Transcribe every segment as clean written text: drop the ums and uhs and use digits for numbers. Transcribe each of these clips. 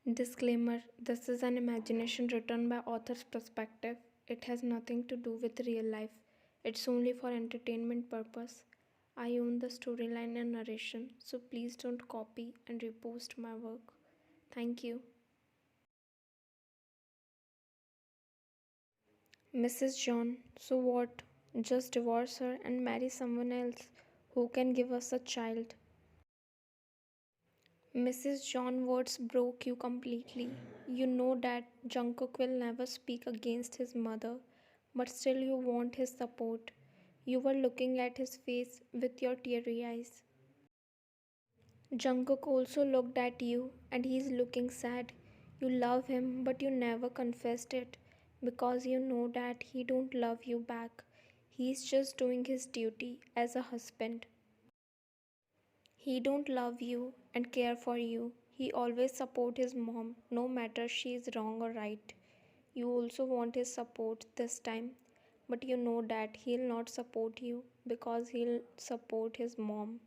Disclaimer: this is an imagination written by author's perspective. It has nothing to do with real life. It's only for entertainment purpose. I own the storyline and narration, so please don't copy and repost my work. Thank you. Mrs. John, so what? Just divorce her and marry someone else who can give us a child. Mrs. John, words broke you completely. You know that Jungkook will never speak against his mother, but still you want his support. You were looking at his face with your teary eyes. Jungkook also looked at you and he's looking sad. You love him, but you never confessed it because you know that he don't love you back. He's just doing his duty as a husband. He don't love you and care for you. He always support his mom no matter she is wrong or right. You also want his support this time, but you know that he'll not support you because he'll support his mom.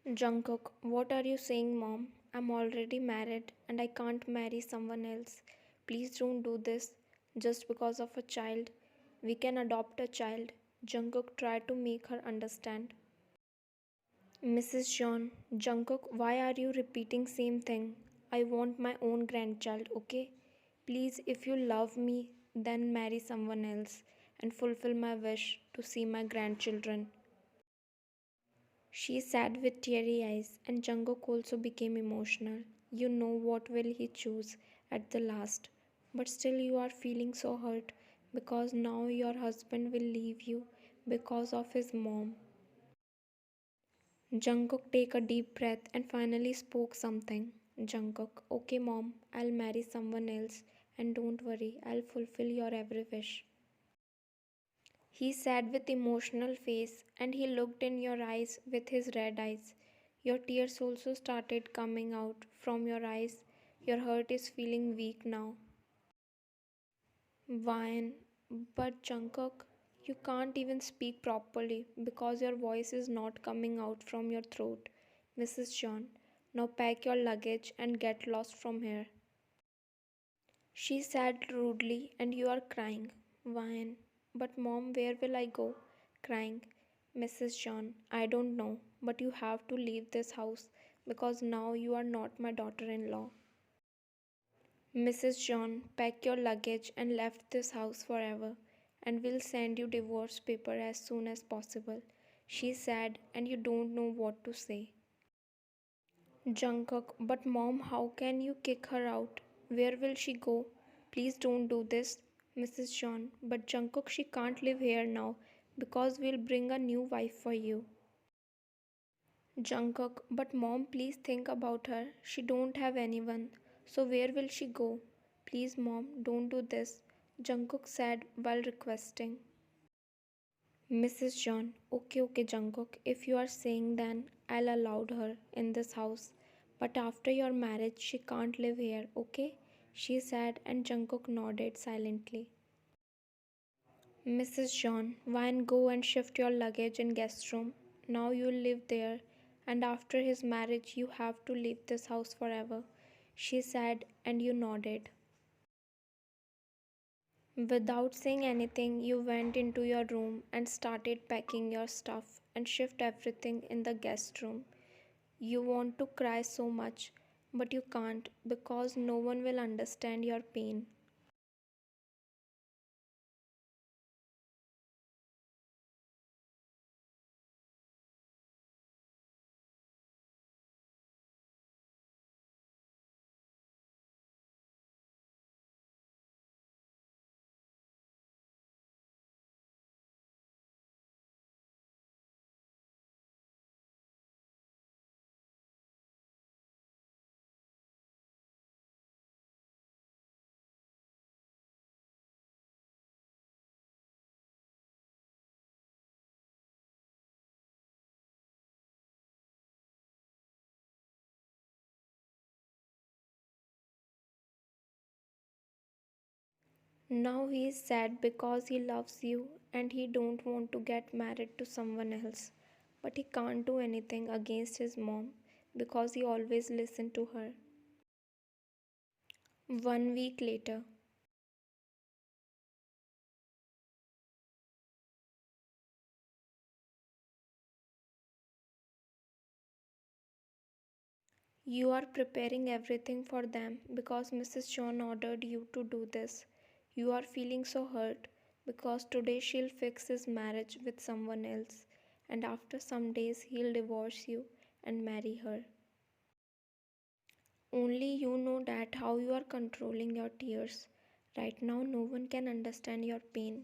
Jungkook, what are you saying, mom? I'm already married and I can't marry someone else. Please don't do this just because of a child. We can adopt a child. Jungkook tried to make her understand. Mrs. John, Jungkook, why are you repeating same thing? I want my own grandchild, okay? Please, if you love me, then marry someone else and fulfill my wish to see my grandchildren. She sat with teary eyes, and Jungkook also became emotional. You know what will he choose at the last, but still you are feeling so hurt because now your husband will leave you because of his mom. Jungkook take a deep breath and finally spoke something. Jungkook, okay mom, I'll marry someone else and don't worry, I'll fulfill your every wish. He said with emotional face and he looked in your eyes with his red eyes. Your tears also started coming out from your eyes. Your heart is feeling weak now. Wine, but Jungkook, you can't even speak properly because your voice is not coming out from your throat. Mrs. John, now pack your luggage and get lost from here. She said rudely, and you are crying. Wine, but mom, where will I go? Crying. Mrs. John, I don't know, but you have to leave this house because now you are not my daughter in law. Mrs. John, pack your luggage and left this house forever, and we'll send you divorce paper as soon as possible. She said, and you don't know what to say. Jungkook, but mom, how can you kick her out? Where will she go? Please don't do this. Mrs. John, but Jungkook, she can't live here now because we'll bring a new wife for you. Jungkook, but mom, please think about her. She don't have anyone. So where will she go? Please mom, don't do this. Jungkook said while requesting. Mrs. John, okay, Jungkook, if you are saying then I'll allow her in this house. But after your marriage, she can't live here, okay? She said, and Jungkook nodded silently. Mrs. John, why not go and shift your luggage in guest room? Now you'll live there, and after his marriage, you have to leave this house forever. She said, and you nodded. Without saying anything, you went into your room and started packing your stuff and shift everything in the guest room. You want to cry so much, but you can't because no one will understand your pain. Now he is sad because he loves you and he don't want to get married to someone else. But he can't do anything against his mom because he always listened to her. 1 week later. You are preparing everything for them because Mrs. John ordered you to do this. You are feeling so hurt because today she'll fix his marriage with someone else, and after some days he'll divorce you and marry her. Only you know that how you are controlling your tears. Right now, no one can understand your pain.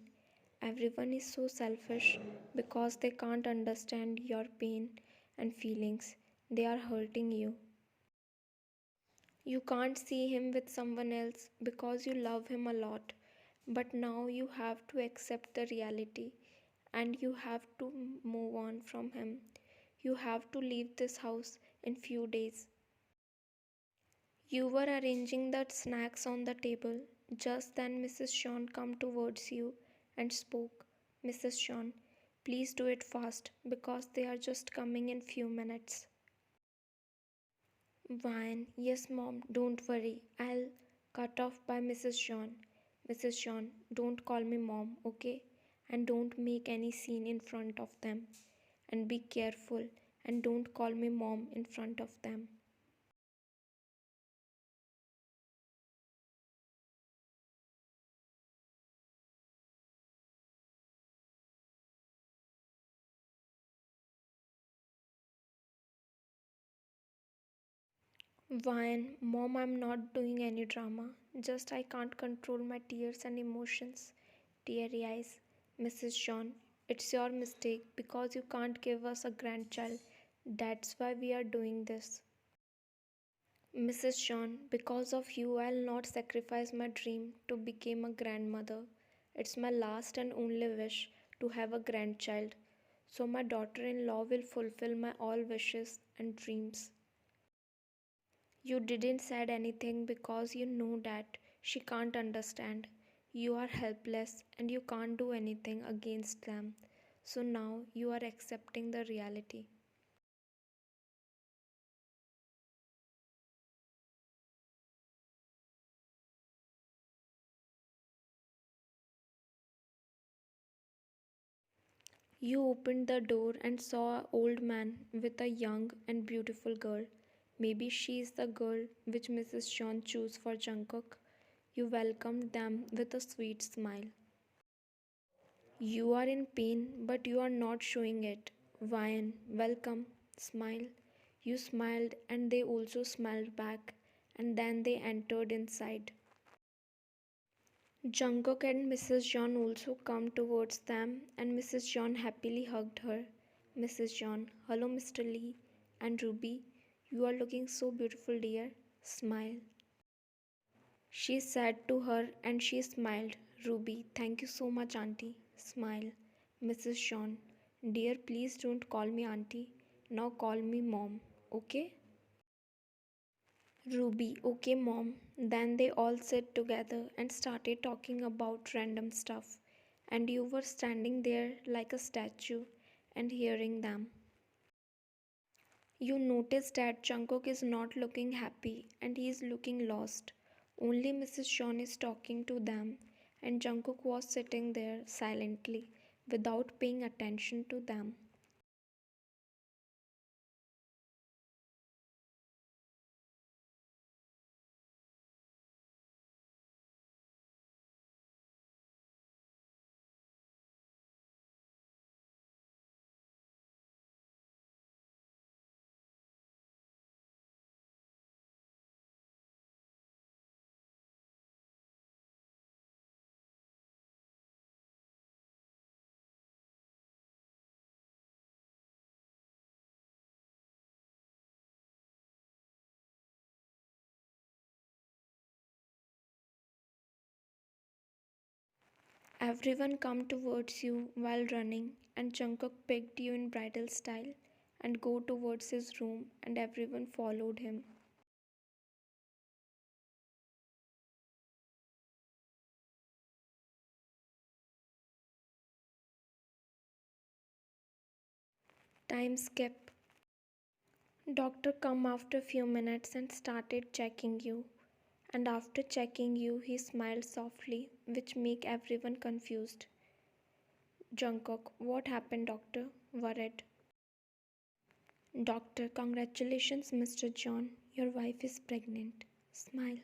Everyone is so selfish because they can't understand your pain and feelings. They are hurting you. You can't see him with someone else because you love him a lot. But now you have to accept the reality and you have to move on from him. You have to leave this house in few days. You were arranging the snacks on the table. Just then Mrs. Sean came towards you and spoke. Mrs. Sean, please do it fast because they are just coming in few minutes. Wine, yes, mom, don't worry. I'll cut off by Mrs. Sean. Mrs. Sean, don't call me mom, okay? And don't make any scene in front of them. And be careful and don't call me mom in front of them. Wine, mom, I'm not doing any drama. Just I can't control my tears and emotions. Teary eyes. Mrs. John, it's your mistake because you can't give us a grandchild. That's why we are doing this. Mrs. John, because of you, I'll not sacrifice my dream to become a grandmother. It's my last and only wish to have a grandchild. So my daughter-in-law will fulfill my all wishes and dreams. You didn't said anything because you know that she can't understand. You are helpless and you can't do anything against them. So now you are accepting the reality. You opened the door and saw an old man with a young and beautiful girl. Maybe she is the girl which Mrs. John chose for Jungkook. You welcomed them with a sweet smile. You are in pain, but you are not showing it. Vian, welcome, smile. You smiled, and they also smiled back, and then they entered inside. Jungkook and Mrs. John also come towards them, and Mrs. John happily hugged her. Mrs. John, hello, Mr. Lee and Ruby. You are looking so beautiful, dear. Smile. She said to her and she smiled. Ruby, thank you so much, Auntie. Smile. Mrs. Sean, dear, please don't call me Auntie. Now call me Mom, okay? Ruby, okay, Mom. Then they all sat together and started talking about random stuff. And you were standing there like a statue and hearing them. You notice that Jungkook is not looking happy and he is looking lost. Only Mrs. Sean is talking to them, and Jungkook was sitting there silently without paying attention to them. Everyone come towards you while running, and Jungkook picked you in bridal style and go towards his room, and everyone followed him. Time skip. Doctor come after few minutes and started checking you, And after checking you, he smiled softly, which make everyone confused. Jungkook, what happened, doctor? Worried. Doctor, congratulations, Mr. John. Your wife is pregnant. Smile.